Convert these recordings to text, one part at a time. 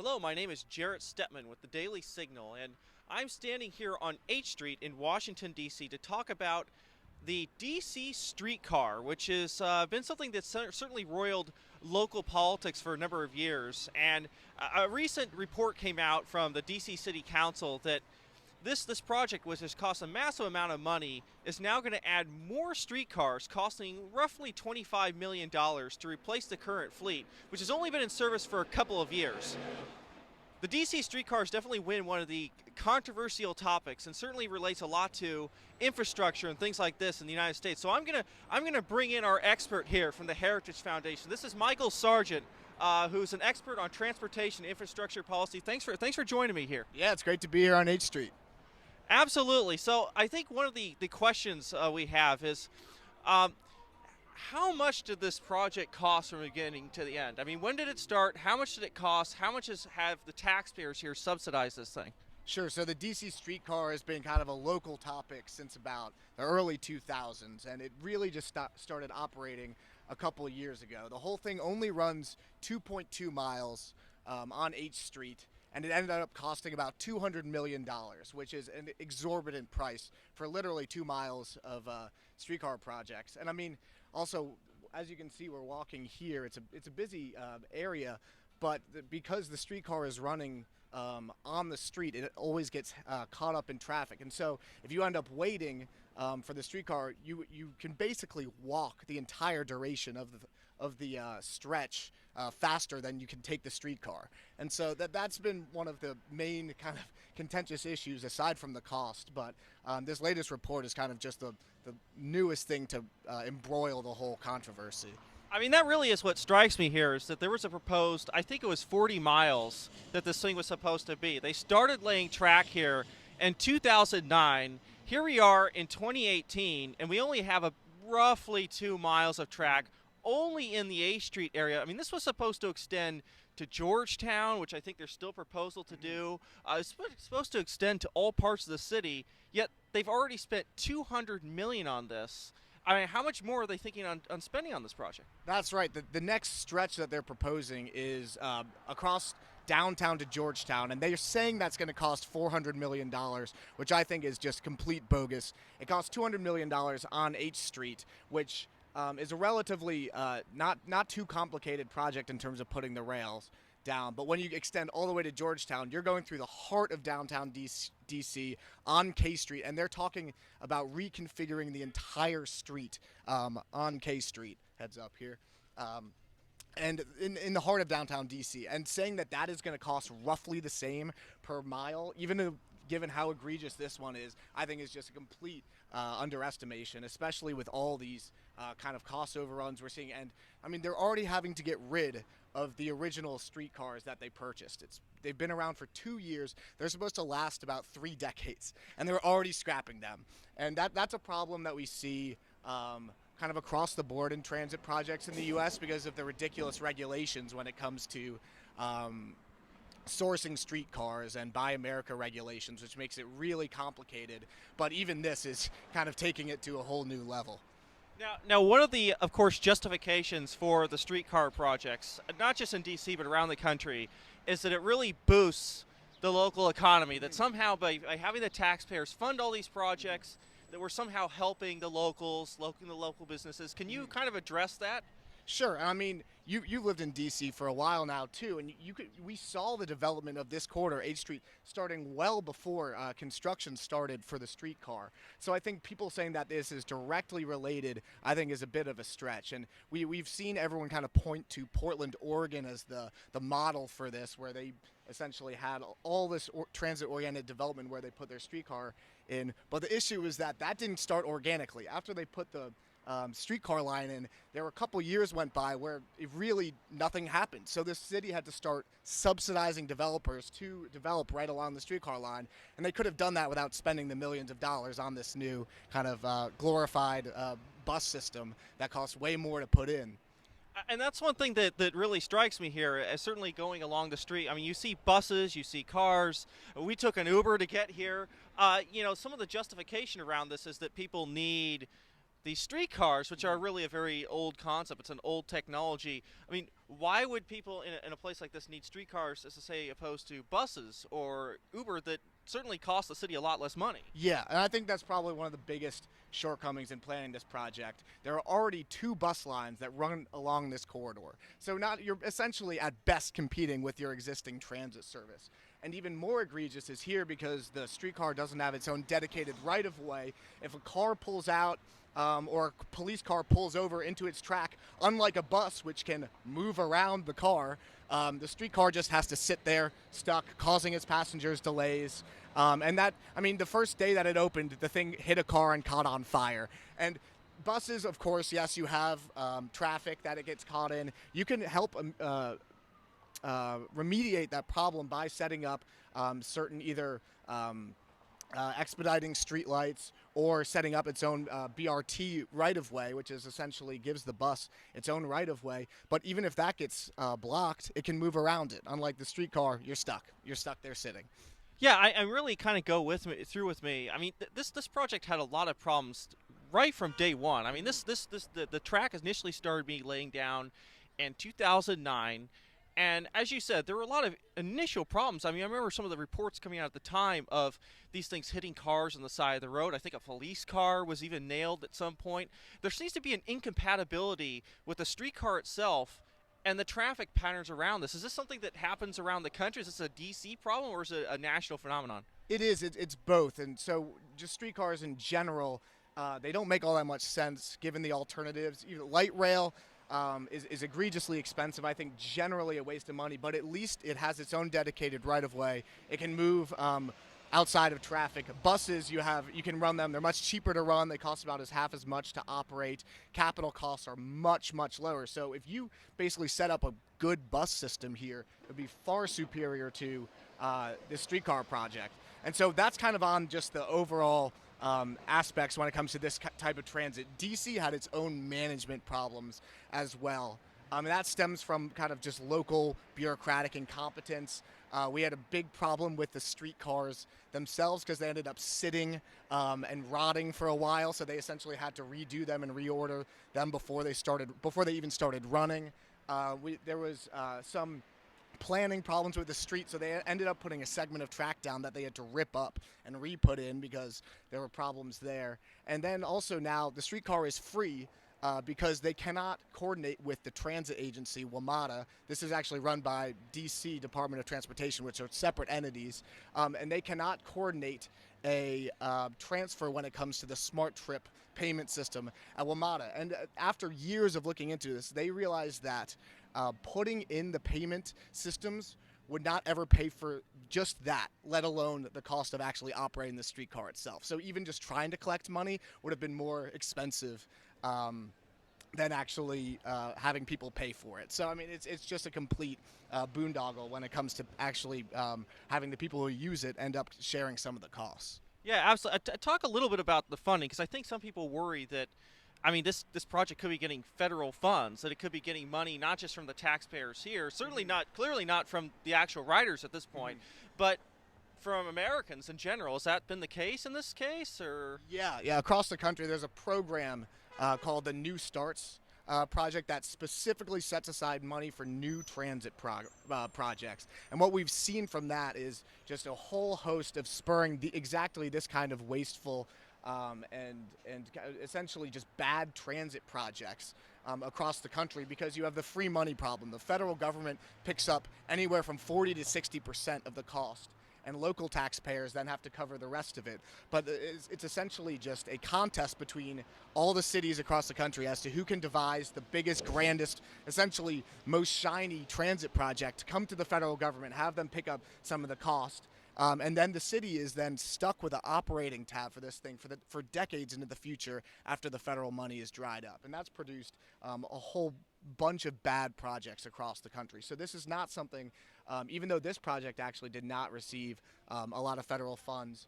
Hello, my name is Jarrett Stepman with the Daily Signal, and I'm standing here on H Street in Washington, D.C. to talk about the D.C. streetcar, which has been something that's certainly roiled local politics for a number of years. And a recent report came out from the D.C. City Council that this project, which has cost a massive amount of money, is now going to add more streetcars costing roughly $25 million to replace the current fleet, which has only been in service for a couple of years. The DC streetcars definitely win one of the controversial topics and certainly relates a lot to infrastructure and things like this in the United States. So I'm gonna bring in our expert here from the Heritage Foundation. This is Michael Sargent, who's an expert on transportation infrastructure policy. Thanks for joining me here. Yeah, it's great to be here on H Street. Absolutely. So I think one of the questions we have is, how much did this project cost from the beginning to the end? I mean, when did it start? How much did it cost? How much have the taxpayers here subsidized this thing? Sure, so the DC streetcar has been kind of a local topic since about the early 2000s, and it really just started operating a couple of years ago. The whole thing only runs 2.2 miles on H Street, and it ended up costing about $200 million, which is an exorbitant price for literally 2 miles of streetcar projects. And I mean, also, as you can see, we're walking here. It's a busy area, but because the streetcar is running on the street, it always gets caught up in traffic. And so if you end up waiting for the streetcar, you can basically walk the entire duration of the stretch faster than you can take the streetcar. And so that's been one of the main kind of contentious issues aside from the cost. But this latest report is kind of just the newest thing to embroil the whole controversy. I mean, that really is what strikes me here, is that there was a proposed, I think it was 40 miles that this thing was supposed to be. They started laying track here in 2009. Here we are in 2018, and we only have a roughly 2 miles of track only in the A Street area. I mean, this was supposed to extend to Georgetown, which I think there's still a proposal to do. It's supposed to extend to all parts of the city, yet they've already spent $200 million on this. I mean, how much more are they thinking on spending on this project? That's right. The next stretch that they're proposing is across downtown to Georgetown, and they're saying that's going to cost $400 million, which I think is just complete bogus. It costs $200 million on H Street, which is a relatively not too complicated project in terms of putting the rails down. But when you extend all the way to Georgetown, you're going through the heart of downtown DC on K Street, and they're talking about reconfiguring the entire street on K Street. Heads up here. And in the heart of downtown DC, and saying that is going to cost roughly the same per mile, even given how egregious this one is, I think is just a complete underestimation, especially with all these kind of cost overruns we're seeing. And I mean, they're already having to get rid of the original streetcars that they purchased. They've been around for 2 years. They're supposed to last about 3 decades, and they're already scrapping them. And that's a problem that we see kind of across the board in transit projects in the U.S. because of the ridiculous regulations when it comes to sourcing streetcars and Buy America regulations, which makes it really complicated. But even this is kind of taking it to a whole new level. Now, one of the, of course, justifications for the streetcar projects, not just in D.C. but around the country, is that it really boosts the local economy, that somehow by having the taxpayers fund all these projects, that we're somehow helping the locals, the local businesses. Can you kind of address that? Sure. I mean, you lived in D.C. for a while now too, and we saw the development of this corridor, H Street, starting well before construction started for the streetcar. So I think people saying that this is directly related, I think, is a bit of a stretch. And we've seen everyone kind of point to Portland, Oregon as the model for this, where they essentially had all this transit-oriented development where they put their streetcar in. But the issue is that didn't start organically. After they put the streetcar line in, there were a couple years went by where nothing happened. So the city had to start subsidizing developers to develop right along the streetcar line, and they could have done that without spending the millions of dollars on this new kind of glorified bus system that costs way more to put in. And that's one thing that really strikes me here, certainly going along the street. I mean, you see buses, you see cars. We took an Uber to get here. Some of the justification around this is that people need the streetcars, which are really a very old concept. It's an old technology. I mean, why would people in a place like this need streetcars, as to say, opposed to buses or Uber that certainly cost the city a lot less money? Yeah, and I think that's probably one of the biggest shortcomings in planning this project. There are already 2 bus lines that run along this corridor. So you're essentially at best competing with your existing transit service. And even more egregious is here because the streetcar doesn't have its own dedicated right-of-way. If a car pulls out or a police car pulls over into its track, unlike a bus which can move around the car, the streetcar just has to sit there stuck, causing its passengers delays. The first day that it opened, the thing hit a car and caught on fire. And buses, of course, yes, you have traffic that it gets caught in. You can help remediate that problem by setting up certain either expediting streetlights or setting up its own BRT right-of-way, which is essentially gives the bus its own right-of-way. But even if that gets blocked, it can move around it. Unlike the streetcar, you're stuck. You're stuck there sitting. Yeah, I really kind of go through with me. I mean, this project had a lot of problems right from day one. I mean, the track initially started being laying down in 2009. And as you said, there were a lot of initial problems. I mean, I remember some of the reports coming out at the time of these things hitting cars on the side of the road. I think a police car was even nailed at some point. There seems to be an incompatibility with the streetcar itself and the traffic patterns around this. Is this something that happens around the country? Is this a D.C. problem, or is it a national phenomenon? It is. It's both. And so just streetcars in general, they don't make all that much sense given the alternatives. Even light rail is egregiously expensive. I think generally a waste of money, but at least it has its own dedicated right-of-way. It can move outside of traffic. Buses, you can run them. They're much cheaper to run. They cost about half as much to operate. Capital costs are much, much lower. So if you basically set up a good bus system here, it would be far superior to the streetcar project. And so that's kind of on just the overall aspects when it comes to this type of transit. DC had its own management problems as well. And that stems from kind of just local bureaucratic incompetence. We had a big problem with the streetcars themselves because they ended up sitting and rotting for a while. So they essentially had to redo them and reorder them before they even started running. There was some planning problems with the street, so they ended up putting a segment of track down that they had to rip up and re-put in because there were problems there. And then also now the streetcar is free because they cannot coordinate with the transit agency, WMATA. This is actually run by DC Department of Transportation, which are separate entities, and they cannot coordinate a transfer when it comes to the smart trip payment system at WMATA. And after years of looking into this, they realized that putting in the payment systems would not ever pay for just that, let alone the cost of actually operating the streetcar itself. So even just trying to collect money would have been more expensive than actually having people pay for it. So I mean, it's just a complete boondoggle when it comes to actually having the people who use it end up sharing some of the costs. Yeah, absolutely. Talk a little bit about the funding, because I think some people worry that, I mean, this project could be getting federal funds, that it could be getting money not just from the taxpayers here, certainly not, clearly not from the actual riders at this point, but from Americans in general. Has that been the case in this case, or? Yeah, across the country there's a program called the New Starts project that specifically sets aside money for new transit projects. And what we've seen from that is just a whole host of spurring exactly this kind of wasteful and essentially just bad transit projects across the country, because you have the free money problem. The federal government picks up anywhere from 40 to 60% of the cost, and local taxpayers then have to cover the rest of it. But it's essentially just a contest between all the cities across the country as to who can devise the biggest, grandest, essentially most shiny transit project, come to the federal government, have them pick up some of the cost. And then the city is then stuck with an operating tab for this thing for decades into the future after the federal money is dried up. And that's produced a whole bunch of bad projects across the country. So this is not something, even though this project actually did not receive a lot of federal funds,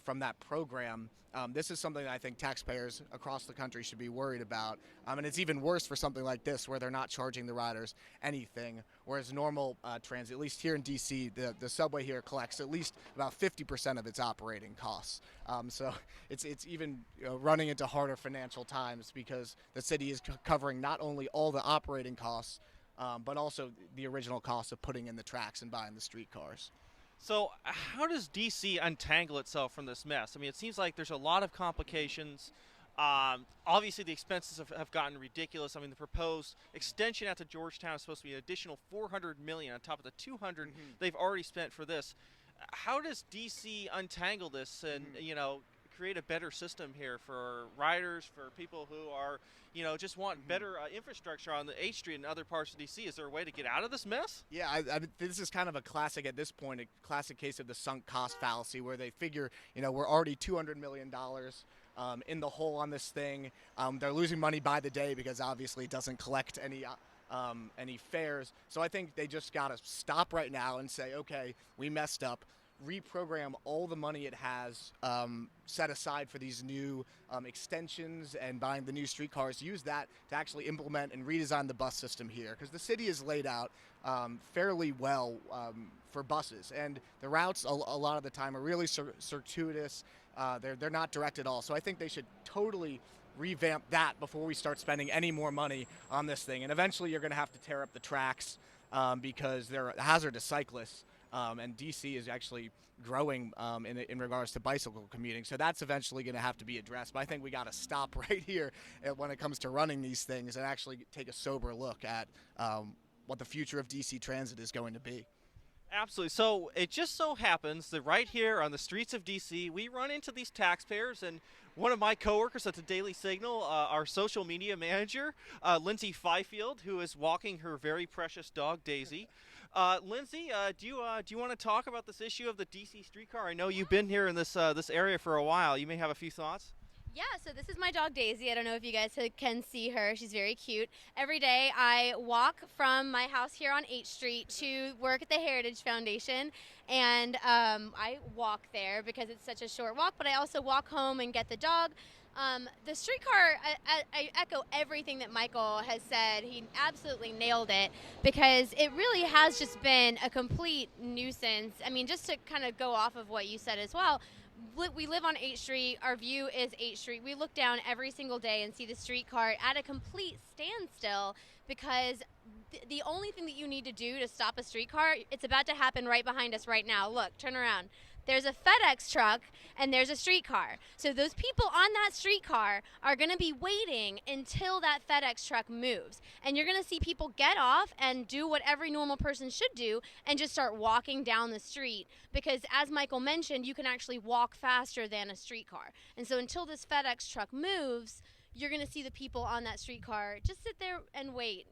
from that program. This is something that I think taxpayers across the country should be worried about. And it's even worse for something like this where they're not charging the riders anything, whereas normal transit, at least here in D.C., the subway here collects at least about 50% of its operating costs. So it's even running into harder financial times because the city is covering not only all the operating costs, but also the original cost of putting in the tracks and buying the streetcars. So how does DC untangle itself from this mess? I mean, it seems like there's a lot of complications. Obviously, the expenses have gotten ridiculous. I mean, the proposed extension out to Georgetown is supposed to be an additional $400 million on top of the $200 they've already spent for this. How does DC untangle this and create a better system here for riders, for people who are just want better infrastructure on the H Street and other parts of DC? Is there a way to get out of this mess? Yeah, this is kind of a classic at this point, a classic case of the sunk cost fallacy, where they figure, we're already $200 million in the hole on this thing. They're losing money by the day because obviously it doesn't collect any fares. So I think they just got to stop right now and say, okay, we messed up. Reprogram all the money it has set aside for these new extensions and buying the new streetcars. Use that to actually implement and redesign the bus system here, because the city is laid out fairly well for buses, and the routes a lot of the time are really circuitous. They're not direct at all. So I think they should totally revamp that before we start spending any more money on this thing. And eventually you're going to have to tear up the tracks because they're hazardous cyclists. And DC is actually growing in regards to bicycle commuting. So that's eventually going to have to be addressed. But I think we got to stop right here when it comes to running these things and actually take a sober look at what the future of DC transit is going to be. Absolutely. So it just so happens that right here on the streets of DC, we run into these taxpayers, and one of my coworkers at the Daily Signal, our social media manager, Lindsay Fifield, who is walking her very precious dog, Daisy. Lindsay, do you want to talk about this issue of the DC streetcar? I know you've been here in this area for a while. You may have a few thoughts. Yeah, so this is my dog Daisy. I don't know if you guys can see her. She's very cute. Every day I walk from my house here on H Street to work at the Heritage Foundation, and I walk there because it's such a short walk, but I also walk home and get the dog. The streetcar, I echo everything that Michael has said. He absolutely nailed it, because it really has just been a complete nuisance. I mean, just to kind of go off of what you said as well, we live on 8th Street. Our view is 8th Street. We look down every single day and see the streetcar at a complete standstill, because the only thing that you need to do to stop a streetcar, it's about to happen right behind us right now. Look, turn around. There's a FedEx truck and there's a streetcar. So those people on that streetcar are going to be waiting until that FedEx truck moves. And you're going to see people get off and do what every normal person should do and just start walking down the street. Because as Michael mentioned, you can actually walk faster than a streetcar. And so until this FedEx truck moves, you're going to see the people on that streetcar just sit there and wait,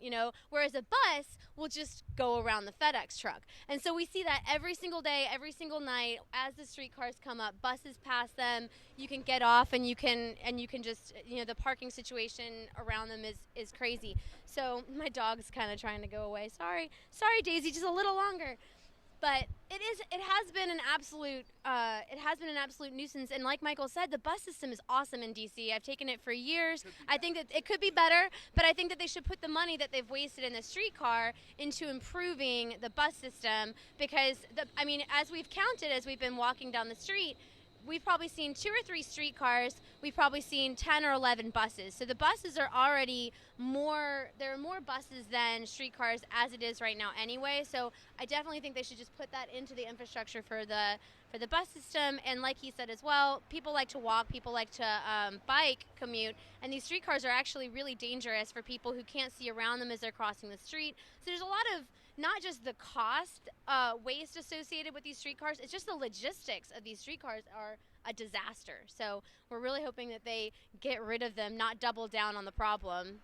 whereas a bus will just go around the FedEx truck. And so we see that every single day, every single night, as the streetcars come up, buses pass them, you can get off and you can just, the parking situation around them is crazy. So my dog's kind of trying to go away. Sorry, Daisy, just a little longer. But it has been an absolute nuisance. And like Michael said, the bus system is awesome in DC. I've taken it for years. I think that it could be better, but I think that they should put the money that they've wasted in the streetcar into improving the bus system, because as we've counted, as we've been walking down the street, we've probably seen 2 or 3 streetcars. We've probably seen 10 or 11 buses. So the buses are already there are more buses than streetcars as it is right now anyway. So I definitely think they should just put that into the infrastructure for the bus system. And like he said as well, people like to walk, people like to bike commute, and these streetcars are actually really dangerous for people who can't see around them as they're crossing the street. So there's a lot of not just the cost, waste associated with these streetcars, it's just the logistics of these streetcars are a disaster. So we're really hoping that they get rid of them, not double down on the problem.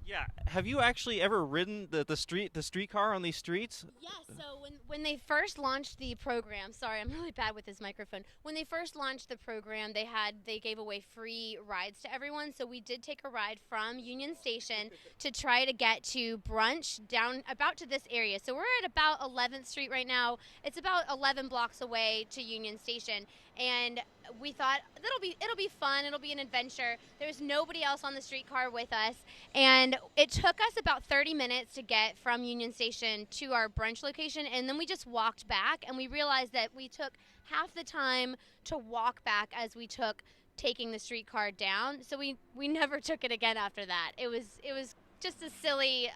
Yeah. Have you actually ever ridden the streetcar on these streets? Yes. So when they first launched the program, sorry, I'm really bad with this microphone. When they first launched the program, they gave away free rides to everyone. So we did take a ride from Union Station to try to get to brunch down about to this area. So we're at about 11th Street right now. It's about 11 blocks away to Union Station, and we thought it'll be fun. It'll be an adventure. There's nobody else on the streetcar with us, and it took us about 30 minutes to get from Union Station to our brunch location, and then we just walked back, and we realized that we took half the time to walk back as we took taking the streetcar down. So we never took it again after that. It was just a silly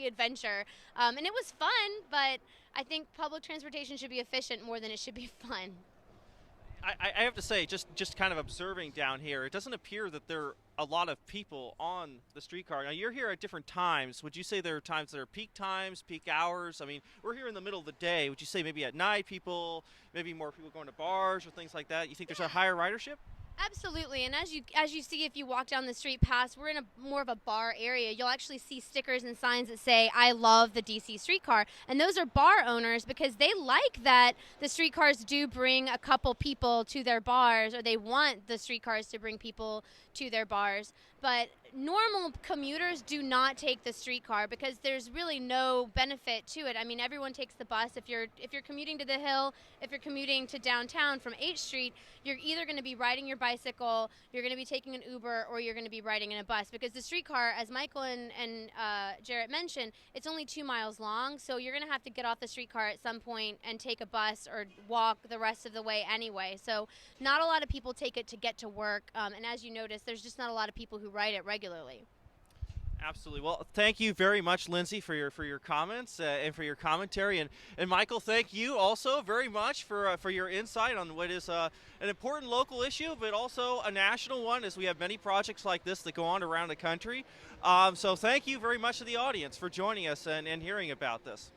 adventure, and it was fun, but I think public transportation should be efficient more than it should be fun. I have to say, just kind of observing down here, it doesn't appear that there are a lot of people on the streetcar. Now, you're here at different times. Would you say there are times that are peak times, peak hours? I mean, we're here in the middle of the day. Would you say maybe at night maybe more people going to bars or things like that? You think there's a higher ridership? Absolutely, and as you see, if you walk down the street past, we're in a more of a bar area. You'll actually see stickers and signs that say "I love the DC streetcar," and those are bar owners because they like that the streetcars do bring a couple people to their bars, or they want the streetcars to bring people to their bars. But normal commuters do not take the streetcar because there's really no benefit to it. I mean, everyone takes the bus. If you're commuting to the Hill, if you're commuting to downtown from 8th Street, you're either going to be riding your bicycle, you're going to be taking an Uber, or you're going to be riding in a bus. Because the streetcar, as Michael and Jarrett mentioned, it's only 2 miles long, so you're going to have to get off the streetcar at some point and take a bus or walk the rest of the way anyway. So not a lot of people take it to get to work, and as you notice, there's just not a lot of people who ride it regularly. Absolutely. Well, thank you very much, Lindsay, for your comments and for your commentary, and Michael, thank you also very much for your insight on what is an important local issue, but also a national one, as we have many projects like this that go on around the country. So thank you very much to the audience for joining us and hearing about this.